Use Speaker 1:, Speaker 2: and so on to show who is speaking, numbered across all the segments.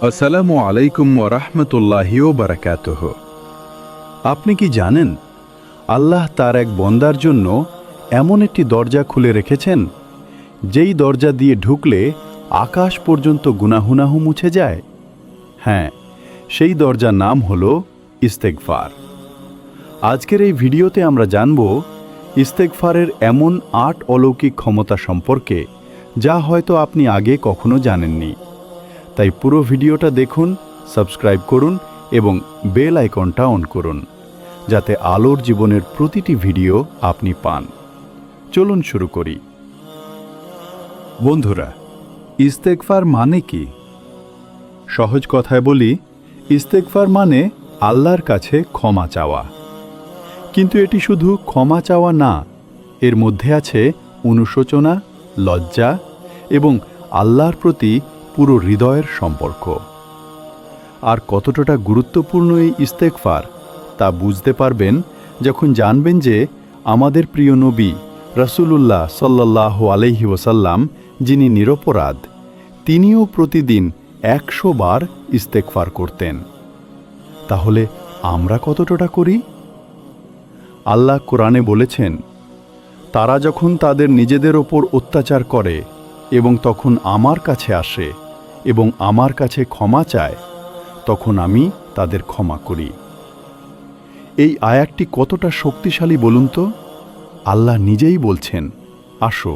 Speaker 1: আসসালামু আলাইকুম ওয়া রাহমাতুল্লাহি ওয়া বারাকাতুহু। আপনি কি জানেন আল্লাহ তার এক বন্দার জন্য এমন একটি দরজা খুলে রেখেছেন যেই দরজা দিয়ে ঢুকলে আকাশ পর্যন্ত গুনাহু মুছে যায়? হ্যাঁ, সেই দরজার নাম হলো ইস্তেগফার। আজকের এই ভিডিওতে আমরা জানব ইস্তেগফারের এমন ৮ অলৌকিক ক্ষমতা সম্পর্কে যা হয়তো আপনি আগে কখনো জানেননি। তাই পুরো ভিডিওটা দেখুন, সাবস্ক্রাইব করুন এবং বেল আইকনটা অন করুন যাতে আলোর জীবনের প্রতিটি ভিডিও আপনি পান। চলুন শুরু করি। বন্ধুরা, ইস্তেগফার মানে কি? সহজ কথায় বলি, ইস্তেগফার মানে আল্লাহর কাছে ক্ষমা চাওয়া। কিন্তু এটি শুধু ক্ষমা চাওয়া না, এর মধ্যে আছে অনুশোচনা, লজ্জা এবং আল্লাহর প্রতি পুরো হৃদয়ের সম্পর্ক। আর কতটা গুরুত্বপূর্ণ এই ইস্তেগফার তা বুঝতে পারবেন যখন জানবেন যে আমাদের প্রিয় নবী রাসূলুল্লাহ সাল্লাল্লাহু আলাইহি ওয়াসাল্লাম, যিনি নিরপরাধ, তিনিও প্রতিদিন ১০০ বার ইস্তেগফার করতেন। তাহলে আমরা কতটা করি? আল্লাহ কোরআনে বলেছেন, তারা যখন তাদের নিজেদের ওপর অত্যাচার করে এবং তখন আমার কাছে আসে এবং আমার কাছে ক্ষমা চায়, তখন আমি তাদের ক্ষমা করি। এই আয়াতটি কতটা শক্তিশালী বলুন তো? আল্লাহ নিজেই বলছেন, আসো,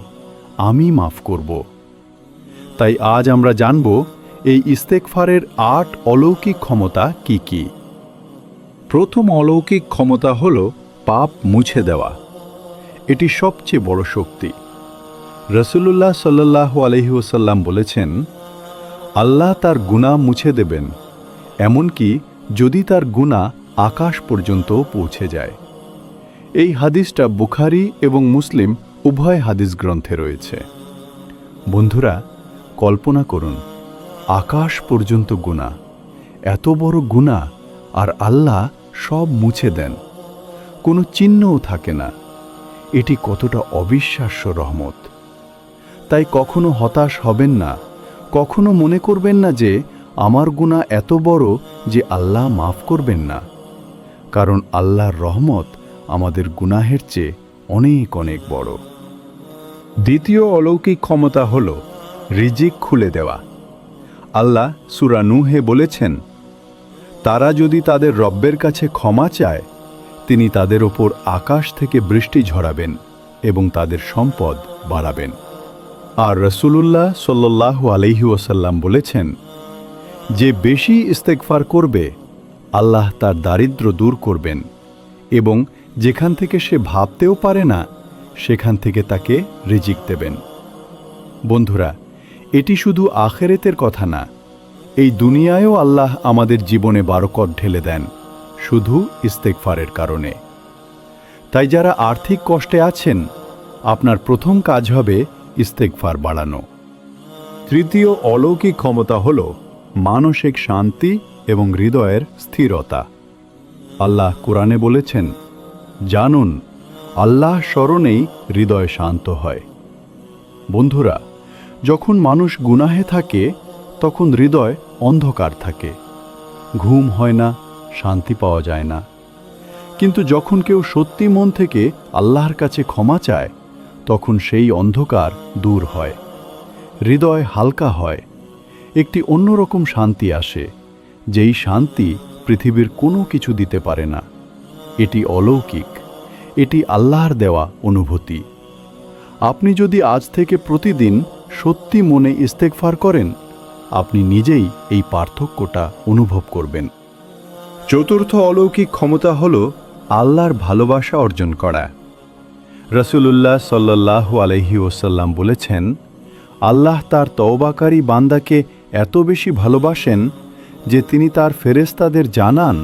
Speaker 1: আমি মাফ করব। তাই আজ আমরা জানব এই ইস্তেগফারের ৮ অলৌকিক ক্ষমতা কি কি। প্রথম অলৌকিক ক্ষমতা হল পাপ মুছে দেওয়া। এটি সবচেয়ে বড় শক্তি। রাসূলুল্লাহ সাল্লাল্লাহু আলাইহি ওয়াসাল্লাম বলেছেন, আল্লাহ তার গুনাহ মুছে দেবেন, এমনকি যদি তার গুনাহ আকাশ পর্যন্ত পৌঁছে যায়। এই হাদিসটা বুখারী এবং মুসলিম উভয় হাদিস গ্রন্থে রয়েছে। বন্ধুরা, কল্পনা করুন, আকাশ পর্যন্ত গুনাহ, এত বড় গুনাহ, আর আল্লাহ সব মুছে দেন, কোনো চিহ্নও থাকে না। এটি কতটা অবিশ্বাস্য রহমত! তাই কখনো হতাশ হবেন না, কখনো মনে করবেন না যে আমার গুনাহ এত বড় যে আল্লাহ মাফ করবেন না। কারণ আল্লাহর রহমত আমাদের গুনাহের চেয়ে অনেক অনেক বড়। দ্বিতীয় অলৌকিক ক্ষমতা হল রিজিক খুলে দেওয়া। আল্লাহ সূরা নূহে বলেছেন, তারা যদি তাদের রব্বের কাছে ক্ষমা চায়, তিনি তাদের ওপর আকাশ থেকে বৃষ্টি ঝরাবেন এবং তাদের সম্পদ বাড়াবেন। আর রাসূলুল্লাহ সাল্লাল্লাহু আলাইহি ওয়াসাল্লাম বলেছেন, যে বেশি ইস্তেগফার করবে, আল্লাহ তার দারিদ্র্য দূর করবেন এবং যেখান থেকে সে ভাবতেও পারে না সেখান থেকে তাকে রিজিক দেবেন। বন্ধুরা, এটি শুধু আখিরাতের কথা না, এই দুনিয়ায়ও আল্লাহ আমাদের জীবনে বারকত ঢেলে দেন শুধু ইস্তেগফারের কারণে। তাই যারা আর্থিক কষ্টে আছেন, আপনার প্রথম কাজ হবে ইস্তেগফার বাড়ানো। তৃতীয় অলৌকিক ক্ষমতা হল মানসিক শান্তি এবং হৃদয়ের স্থিরতা। আল্লাহ কোরআনে বলেছেন, জানুন, আল্লাহ স্মরণেই হৃদয় শান্ত হয়। বন্ধুরা, যখন মানুষ গুনাহে থাকে তখন হৃদয় অন্ধকার থাকে, ঘুম হয় না, শান্তি পাওয়া যায় না। কিন্তু যখন কেউ সত্যি মন থেকে আল্লাহর কাছে ক্ষমা চায়, তখন সেই অন্ধকার দূর হয়, হৃদয় হালকা হয়, একটি অন্যরকম শান্তি আসে, যেই শান্তি পৃথিবীর কোনো কিছু দিতে পারে না। এটি অলৌকিক, এটি আল্লাহর দেওয়া অনুভূতি। আপনি যদি আজ থেকে প্রতিদিন সত্যি মনে ইস্তেগফার করেন, আপনি নিজেই এই পার্থক্যটা অনুভব করবেন। চতুর্থ অলৌকিক ক্ষমতা হল আল্লাহর ভালোবাসা অর্জন করা। রাসূলুল্লাহ সাল্লাল্লাহু আলাইহি ওয়াসাল্লাম বলেছেন, আল্লাহ তার তওবাকারী বান্দাকে এত বেশি ভালোবাসেন যে তিনি তার ফেরেশতাদের জানান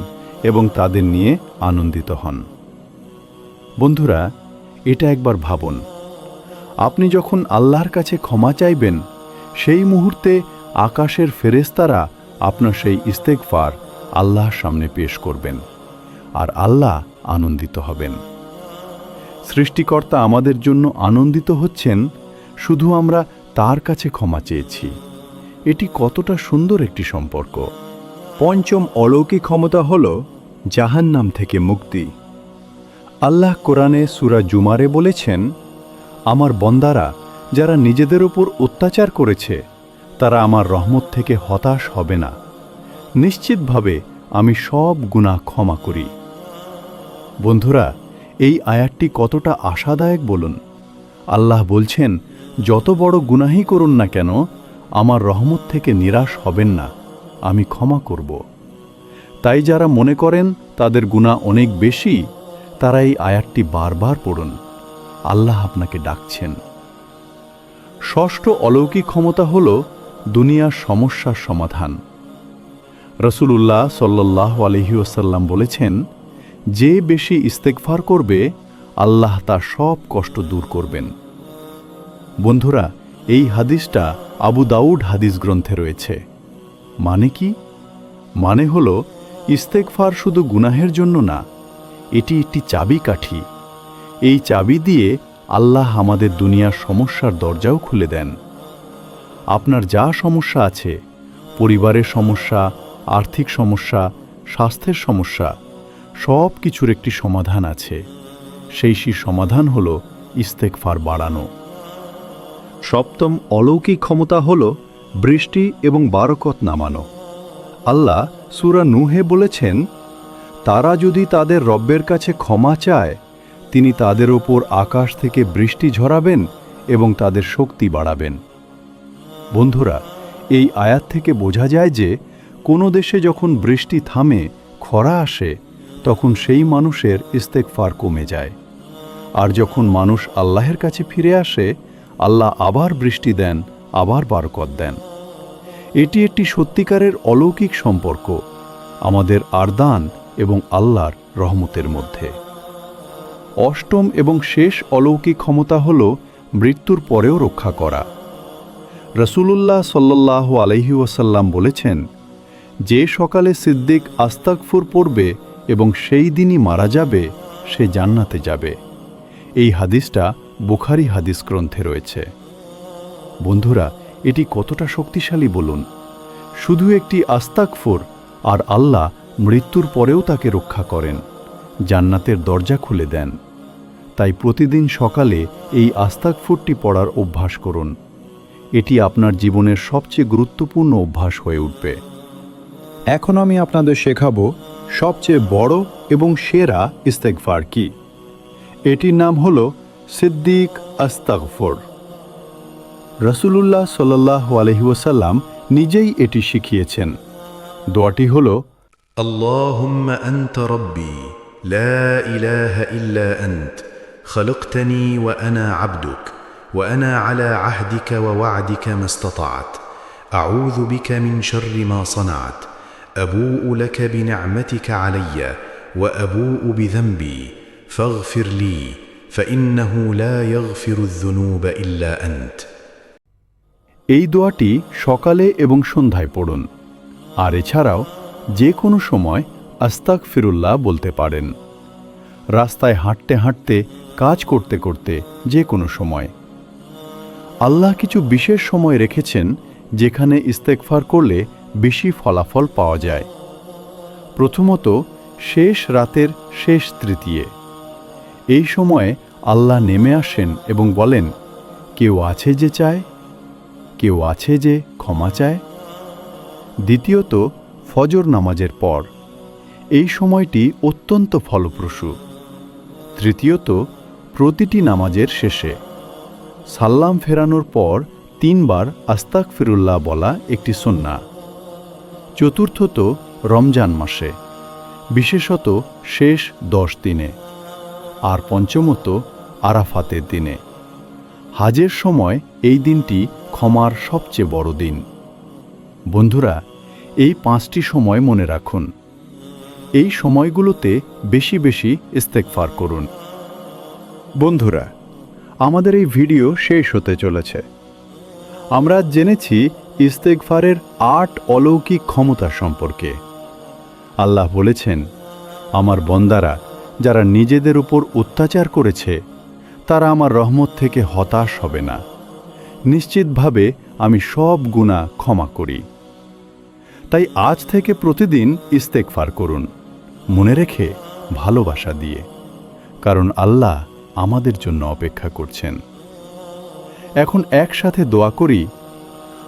Speaker 1: এবং তাদের নিয়ে আনন্দিত হন। বন্ধুরা, এটা একবার ভাবুন, আপনি যখন আল্লাহর কাছে ক্ষমা চাইবেন, সেই মুহূর্তে আকাশের ফেরেশতারা আপনার সেই ইস্তেগফার আল্লাহর সামনে পেশ করবেন, আর আল্লাহ আনন্দিত হবেন। সৃষ্টিকর্তা আমাদের জন্য আনন্দিত হচ্ছেন শুধু আমরা তার কাছে ক্ষমা চেয়েছি। এটি কতটা সুন্দর একটি সম্পর্ক। পঞ্চম অলৌকিক ক্ষমতা হল জাহান্নাম থেকে মুক্তি। আল্লাহ কোরআনে সূরা জুমারে বলেছেন, আমার বন্দারা যারা নিজেদের উপর অত্যাচার করেছে তারা আমার রহমত থেকে হতাশ হবে না। নিশ্চিতভাবে আমি সব গুনাহ ক্ষমা করি। বন্ধুরা, এই আয়াতটি কতটা আশাদায়ক বলুন। আল্লাহ বলছেন, যত বড় গুনাহই করুন না কেন আমার রহমত থেকে নিরাশ হবেন না, আমি ক্ষমা করব। তাই যারা মনে করেন তাদের গুনাহ অনেক বেশি, তারা এই আয়াতটি বারবার পড়ুন। আল্লাহ আপনাকে ডাকছেন। ষষ্ঠ অলৌকিক ক্ষমতা হল দুনিয়ার সমস্যার সমাধান। রাসূলুল্লাহ সাল্লাল্লাহু আলাইহি ওয়াসাল্লাম বলেছেন, যে বেশি ইস্তেগফার করবে আল্লাহ তার সব কষ্ট দূর করবেন। বন্ধুরা, এই হাদিসটা আবু দাউদ হাদিস গ্রন্থে রয়েছে। মানে কি? মানে হল ইস্তেগফার শুধু গুনাহের জন্য না, এটি একটি চাবিকাঠি। এই চাবি দিয়ে আল্লাহ আমাদের দুনিয়ার সমস্যার দরজাও খুলে দেন। আপনার যা সমস্যা আছে, পরিবারের সমস্যা, আর্থিক সমস্যা, স্বাস্থ্যের সমস্যা, সব কিছুর একটি সমাধান আছে। সেই সমাধান হল ইস্তেগফার বাড়ানো। সপ্তম অলৌকিক ক্ষমতা হল বৃষ্টি এবং বারাকত নামানো। আল্লাহ সূরা নূহে বলেছেন, তারা যদি তাদের রব্বের কাছে ক্ষমা চায়, তিনি তাদের ওপর আকাশ থেকে বৃষ্টি ঝরাবেন এবং তাদের শক্তি বাড়াবেন। বন্ধুরা, এই আয়াত থেকে বোঝা যায় যে কোনো দেশে যখন বৃষ্টি থামে, খরা আসে, তখন সেই মানুষের ইস্তেগফার কমে যায়। আর যখন মানুষ আল্লাহের কাছে ফিরে আসে, আল্লাহ আবার বৃষ্টি দেন, আবার বারাকত দেন। এটি একটি সত্যিকারের অলৌকিক সম্পর্ক আমাদের আরদান এবং আল্লাহর রহমতের মধ্যে। অষ্টম এবং শেষ অলৌকিক ক্ষমতা হল মৃত্যুর পরেও রক্ষা করা। রাসূলুল্লাহ সাল্লাল্লাহু আলাইহি ওয়াসাল্লাম বলেছেন, যে সকালে সিদ্দিক আস্তাগফির পড়বে এবং সেই দিনই মারা যাবে, সে জান্নাতে যাবে। এই হাদিসটা বুখারী হাদিস গ্রন্থে রয়েছে। বন্ধুরা, এটি কতটা শক্তিশালী বলুন। শুধু একটি আস্তাগফির আর আল্লাহ মৃত্যুর পরেও তাকে রক্ষা করেন, জান্নাতের দরজা খুলে দেন। তাই প্রতিদিন সকালে এই আস্তাগফিরটি পড়ার অভ্যাস করুন। এটি আপনার জীবনের সবচেয়ে গুরুত্বপূর্ণ অভ্যাস হয়ে উঠবে। এখন আমি আপনাদের শেখাবো সবচেয়ে বড় এবং সেরা ইস্তেগফার কি। এটির নাম হল সিদ্দিক আস্তাগফির। রাসূলুল্লাহ সাল্লাল্লাহু আলাইহি ওয়াসাল্লাম নিজেই এটি শিখিয়েছেন। দোয়াটি হল,
Speaker 2: আল্লাহুম্মা আনতা রাব্বি লা ইলাহা ইল্লা আনত খলকতনি ওয়া আনা আবদুক ওয়া আনা আলা আহদিকা ওয়া ওয়া'দিকা মাস্তাতা'ত আউযু বিকা মিন শাররি মা সানা'ত আবুউ লাকা বিনি'মাতিকা আলাইয়া ওয়া আবুউ বিযানবি ফাগফির লি ফাইন্নাহু লা ইয়াগফিরুয যুনুবা ইল্লা আনত।
Speaker 1: এই দোয়াটি সকালে এবং সন্ধ্যায় পড়ুন। আর এছাড়াও যে কোনো সময় আস্তাগফিরুল্লাহ বলতে পারেন। রাস্তায় হাঁটতে হাঁটতে, কাজ করতে করতে, যে কোনো সময়। আল্লাহ কিছু বিশেষ সময় রেখেছেন যেখানে ইস্তেগফার করলে বেশি ফলাফল পাওয়া যায়। প্রথমত, শেষ রাতের শেষ তৃতীয়ে। এই সময়ে আল্লাহ নেমে আসেন এবং বলেন, কেউ আছে যে চায়, কেউ আছে যে ক্ষমা চায়। দ্বিতীয়ত, ফজর নামাজের পর। এই সময়টি অত্যন্ত ফলপ্রসূ। তৃতীয়ত, প্রতিটি নামাজের শেষে। সাল্লাম ফেরানোর পর 3 বার আস্তাগফিরুল্লাহ বলা একটি সুন্নাহ। চতুর্থত, রমজান মাসে, বিশেষত শেষ 10 দিনে। আর পঞ্চমত, আরাফাতের দিনে। হাজের সময় এই দিনটি ক্ষমার সবচেয়ে বড় দিন। বন্ধুরা, এই 5টি সময় মনে রাখুন। এই সময়গুলোতে বেশি বেশি ইস্তেগফার করুন। বন্ধুরা, আমাদের এই ভিডিও শেষ হতে চলেছে। আমরা জেনেছি ইস্তেগফারের 8 অলৌকিক ক্ষমতা সম্পর্কে। আল্লাহ বলেছেন, আমার বন্দারা যারা নিজেদের উপর অত্যাচার করেছে তারা আমার রহমত থেকে হতাশ হবে না। নিশ্চিতভাবে আমি সব গুনাহ ক্ষমা করি। তাই আজ থেকে প্রতিদিন ইস্তেগফার করুন, মনে রেখে ভালোবাসা দিয়ে, কারণ আল্লাহ আমাদের জন্য অপেক্ষা করছেন। এখন একসাথে দোয়া করি,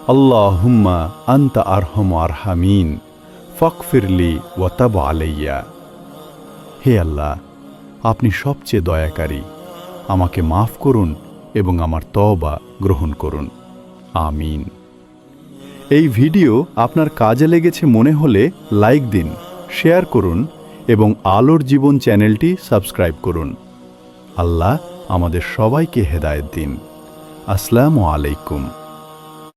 Speaker 1: আল্লাহুম্মা আনতা আরহামু আরহামিন ফাগফিরলি ওয়া তাব আলাইয়া। হে আল্লাহ, আপনি সবচেয়ে দয়াকারী, আমাকে মাফ করুন এবং আমার তওবা গ্রহণ করুন। আমিন। এই ভিডিও আপনার কাজে লেগেছে মনে হলে লাইক দিন, শেয়ার করুন এবং আলোর জীবন চ্যানেলটি সাবস্ক্রাইব করুন। আল্লাহ আমাদের সবাইকে হেদায়েত দিন। আসসালামু আলাইকুম।